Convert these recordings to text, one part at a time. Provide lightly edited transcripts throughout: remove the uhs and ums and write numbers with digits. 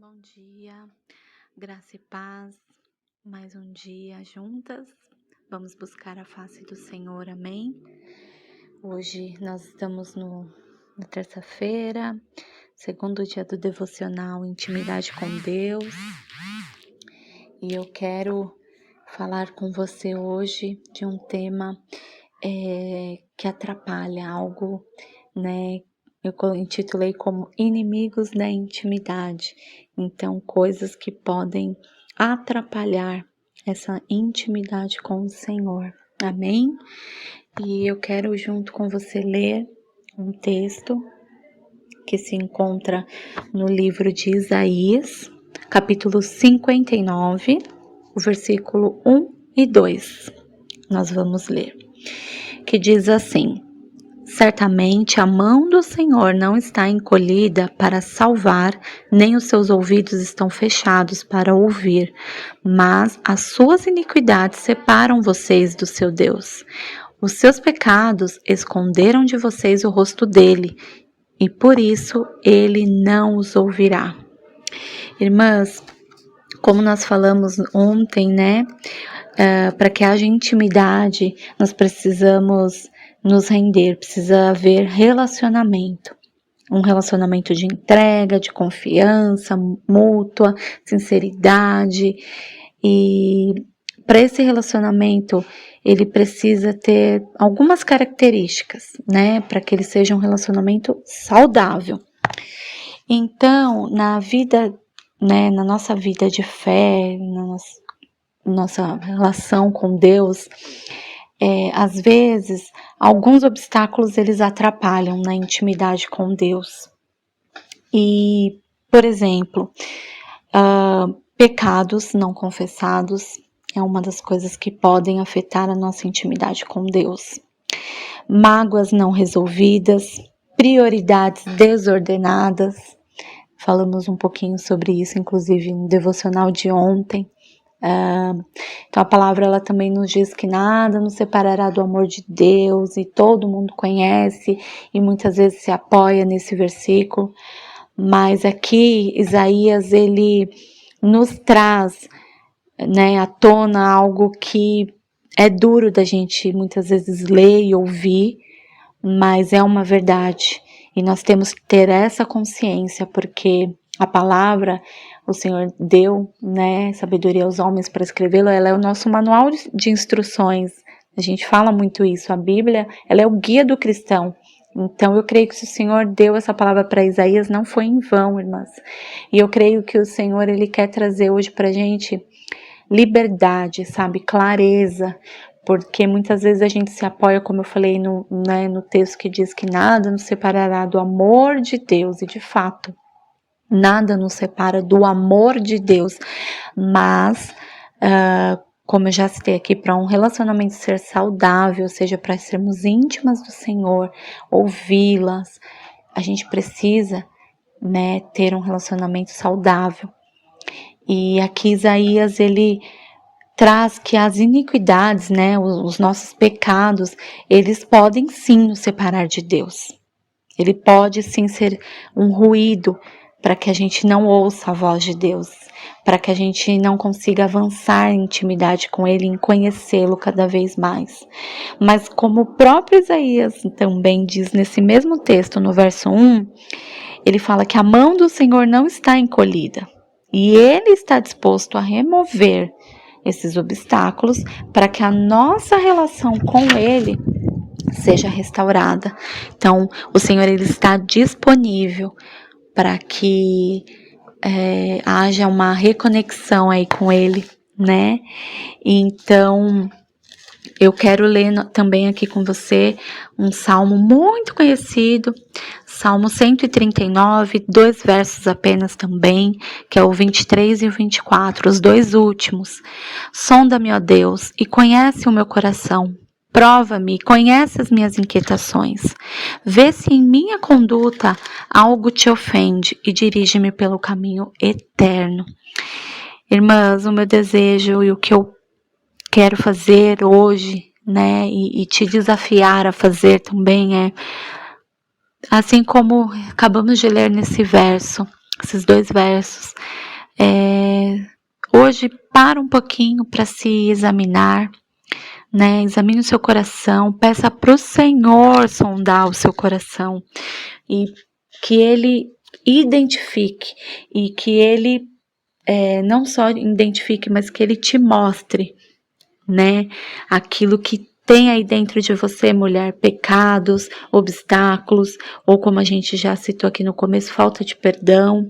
Bom dia, graça e paz, mais um dia juntas, vamos buscar a face do Senhor, amém? Hoje nós estamos na terça-feira, segundo dia do devocional Intimidade com Deus, e eu quero falar com você hoje de um tema que atrapalha algo, né? Eu intitulei como Inimigos da Intimidade. Então, coisas que podem atrapalhar essa intimidade com o Senhor. Amém? E eu quero junto com você ler um texto que se encontra no livro de Isaías, capítulo 59, o versículo 1 e 2. Nós vamos ler. Que diz assim: certamente a mão do Senhor não está encolhida para salvar, nem os seus ouvidos estão fechados para ouvir, mas as suas iniquidades separam vocês do seu Deus. Os seus pecados esconderam de vocês o rosto dele, e por isso ele não os ouvirá. Irmãs, como nós falamos ontem, né? Para que haja intimidade, nós precisamos nos render, precisa haver relacionamento. Um relacionamento de entrega, de confiança mútua, sinceridade. E para esse relacionamento, ele precisa ter algumas características, né? Para que ele seja um relacionamento saudável. Então, na vida, né, na nossa vida de fé, na nossa relação com Deus, às vezes, alguns obstáculos eles atrapalham na intimidade com Deus. E, por exemplo, pecados não confessados é uma das coisas que podem afetar a nossa intimidade com Deus. Mágoas não resolvidas, prioridades desordenadas. Falamos um pouquinho sobre isso, inclusive no devocional de ontem. Então a palavra ela também nos diz que nada nos separará do amor de Deus, e todo mundo conhece e muitas vezes se apoia nesse versículo, mas aqui Isaías ele nos traz, né, à tona algo que é duro da gente muitas vezes ler e ouvir, mas é uma verdade e nós temos que ter essa consciência, porque a palavra o Senhor deu, né, sabedoria aos homens para escrevê-la, ela é o nosso manual de instruções. A gente fala muito isso, a Bíblia, ela é o guia do cristão. Então eu creio que se o Senhor deu essa palavra para Isaías, não foi em vão, irmãs. E eu creio que o Senhor, ele quer trazer hoje pra gente liberdade, sabe, clareza, porque muitas vezes a gente se apoia, como eu falei no texto que diz que nada nos separará do amor de Deus, e de fato, nada nos separa do amor de Deus, mas, como eu já citei aqui, para um relacionamento ser saudável, ou seja, para sermos íntimas do Senhor, ouvi-las, a gente precisa, né, ter um relacionamento saudável. E aqui Isaías, ele traz que as iniquidades, né, os nossos pecados, eles podem sim nos separar de Deus. Ele pode sim ser um ruído para que a gente não ouça a voz de Deus, para que a gente não consiga avançar em intimidade com Ele, em conhecê-lo cada vez mais. Mas como o próprio Isaías também diz nesse mesmo texto, no verso 1, ele fala que a mão do Senhor não está encolhida, e Ele está disposto a remover esses obstáculos para que a nossa relação com Ele seja restaurada. Então, o Senhor ele está disponível para que haja uma reconexão aí com Ele, né? Então, eu quero ler também aqui com você um salmo muito conhecido, Salmo 139, 2 versos apenas também, que é o 23 e o 24, os dois últimos. Sonda-me, ó Deus, e conhece o meu coração. Prova-me, conhece as minhas inquietações. Vê se em minha conduta algo te ofende e dirige-me pelo caminho eterno. Irmãs, o meu desejo e o que eu quero fazer hoje, né, e te desafiar a fazer também assim como acabamos de ler nesse verso, esses 2 versos. Hoje para um pouquinho para se examinar, né? Examine o seu coração, peça para o Senhor sondar o seu coração e que Ele identifique e que Ele não só identifique, mas que Ele te mostre, né? Aquilo que tem aí dentro de você, mulher, pecados, obstáculos, ou como a gente já citou aqui no começo, falta de perdão,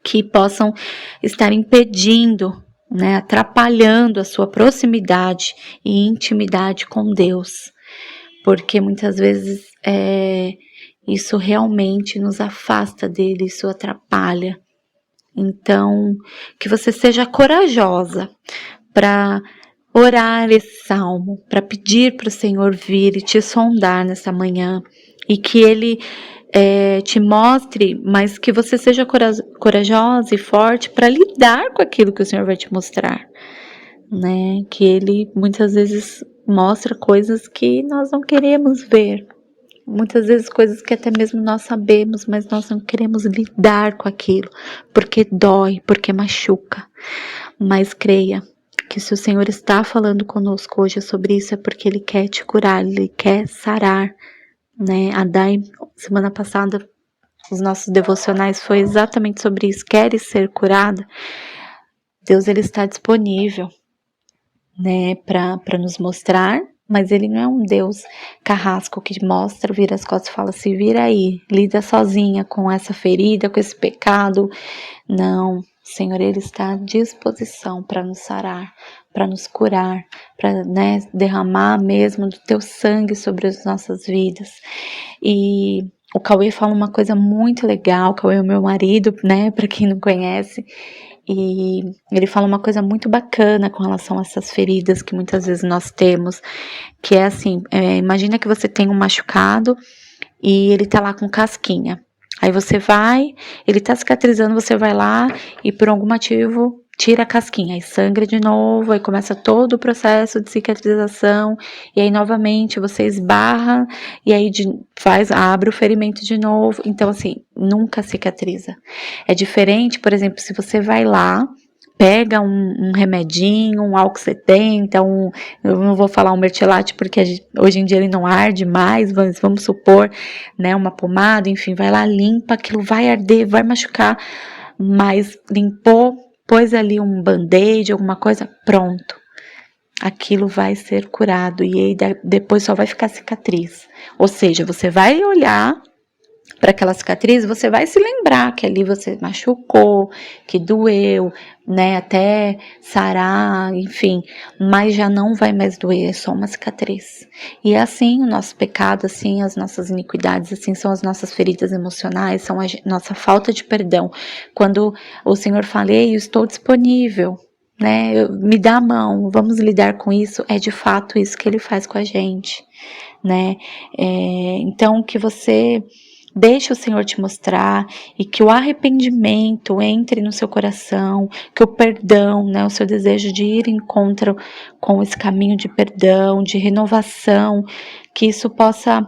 que possam estar impedindo, né, atrapalhando a sua proximidade e intimidade com Deus, porque muitas vezes isso realmente nos afasta dele, isso atrapalha. Então, que você seja corajosa para orar esse salmo, para pedir para o Senhor vir e te sondar nessa manhã, e que Ele te mostre, mas que você seja corajosa e forte para lidar com aquilo que o Senhor vai te mostrar, né? Que Ele muitas vezes mostra coisas que nós não queremos ver, muitas vezes coisas que até mesmo nós sabemos, mas nós não queremos lidar com aquilo, porque dói, porque machuca. Mas creia que se o Senhor está falando conosco hoje sobre isso, é porque Ele quer te curar, Ele quer sarar, né? A Dai, semana passada, os nossos devocionais foi exatamente sobre isso. Queres ser curada? Deus, Ele está disponível, né, para nos mostrar, mas Ele não é um Deus carrasco que mostra, vira as costas e fala, se vira aí, lida sozinha com essa ferida, com esse pecado. Não, Senhor, Ele está à disposição para nos sarar, para nos curar, para, né, derramar mesmo do Teu sangue sobre as nossas vidas. E o Cauê fala uma coisa muito legal, o Cauê é o meu marido, né, para quem não conhece, e ele fala uma coisa muito bacana com relação a essas feridas que muitas vezes nós temos, que é assim, imagina que você tem um machucado e ele tá lá com casquinha. Aí você vai, ele tá cicatrizando, você vai lá e por algum motivo tira a casquinha, aí sangra de novo, aí começa todo o processo de cicatrização, e aí novamente você esbarra, e aí abre o ferimento de novo. Então assim, nunca cicatriza. É diferente, por exemplo, se você vai lá, pega um remedinho, um álcool 70, eu não vou falar um mertiolate porque hoje em dia ele não arde mais, mas vamos supor, né, uma pomada, enfim, vai lá, limpa, aquilo vai arder, vai machucar, mas limpou, pôs ali um band-aid, alguma coisa, pronto, aquilo vai ser curado e aí depois só vai ficar cicatriz. Ou seja, você vai olhar para aquela cicatriz, você vai se lembrar que ali você machucou, que doeu, né, até sarar, enfim, mas já não vai mais doer, é só uma cicatriz. E é assim o nosso pecado, assim as nossas iniquidades, assim são as nossas feridas emocionais, são a nossa falta de perdão. Quando o Senhor fala, eu estou disponível, né, me dá a mão, vamos lidar com isso, é de fato isso que Ele faz com a gente, né, então que você deixe o Senhor te mostrar e que o arrependimento entre no seu coração, que o perdão, né, o seu desejo de ir em encontro com esse caminho de perdão, de renovação, que isso possa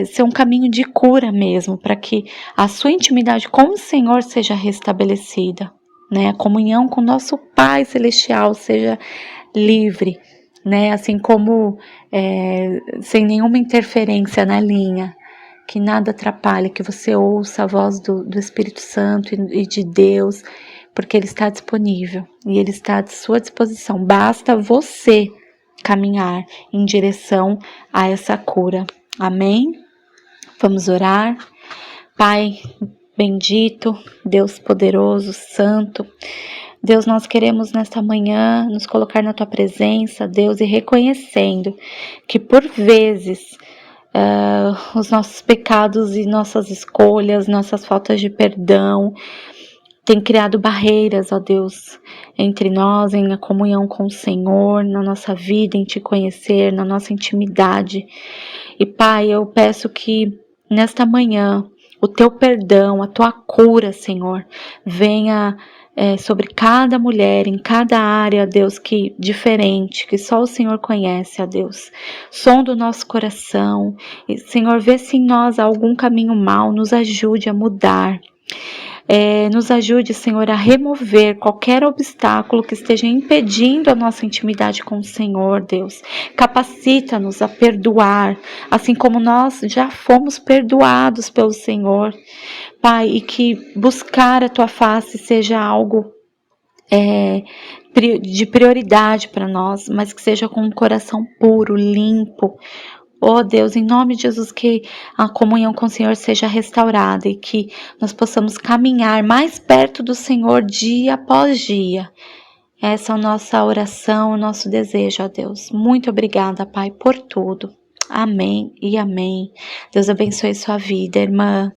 ser um caminho de cura mesmo, para que a sua intimidade com o Senhor seja restabelecida, né, a comunhão com o nosso Pai Celestial seja livre, né, assim como sem nenhuma interferência na linha, que nada atrapalhe, que você ouça a voz do Espírito Santo e de Deus, porque Ele está disponível e Ele está à sua disposição. Basta você caminhar em direção a essa cura. Amém? Vamos orar. Pai bendito, Deus poderoso, santo, Deus, nós queremos nesta manhã nos colocar na Tua presença, Deus, e reconhecendo que por vezes os nossos pecados e nossas escolhas, nossas faltas de perdão, tem criado barreiras, ó Deus, entre nós, em a comunhão com o Senhor, na nossa vida, em Te conhecer, na nossa intimidade. E Pai, eu peço que nesta manhã o Teu perdão, a Tua cura, Senhor, venha sobre cada mulher, em cada área, Deus, que diferente, que só o Senhor conhece, ó Deus. Sonda o nosso coração, e, Senhor, vê se em nós há algum caminho mau, nos ajude a mudar. Nos ajude, Senhor, a remover qualquer obstáculo que esteja impedindo a nossa intimidade com o Senhor, Deus. Capacita-nos a perdoar, assim como nós já fomos perdoados pelo Senhor, Pai, e que buscar a Tua face seja algo de prioridade para nós, mas que seja com um coração puro, limpo. Oh Deus, em nome de Jesus, que a comunhão com o Senhor seja restaurada e que nós possamos caminhar mais perto do Senhor dia após dia. Essa é a nossa oração, o nosso desejo, ó Deus. Muito obrigada, Pai, por tudo. Amém e amém. Deus abençoe sua vida, irmã.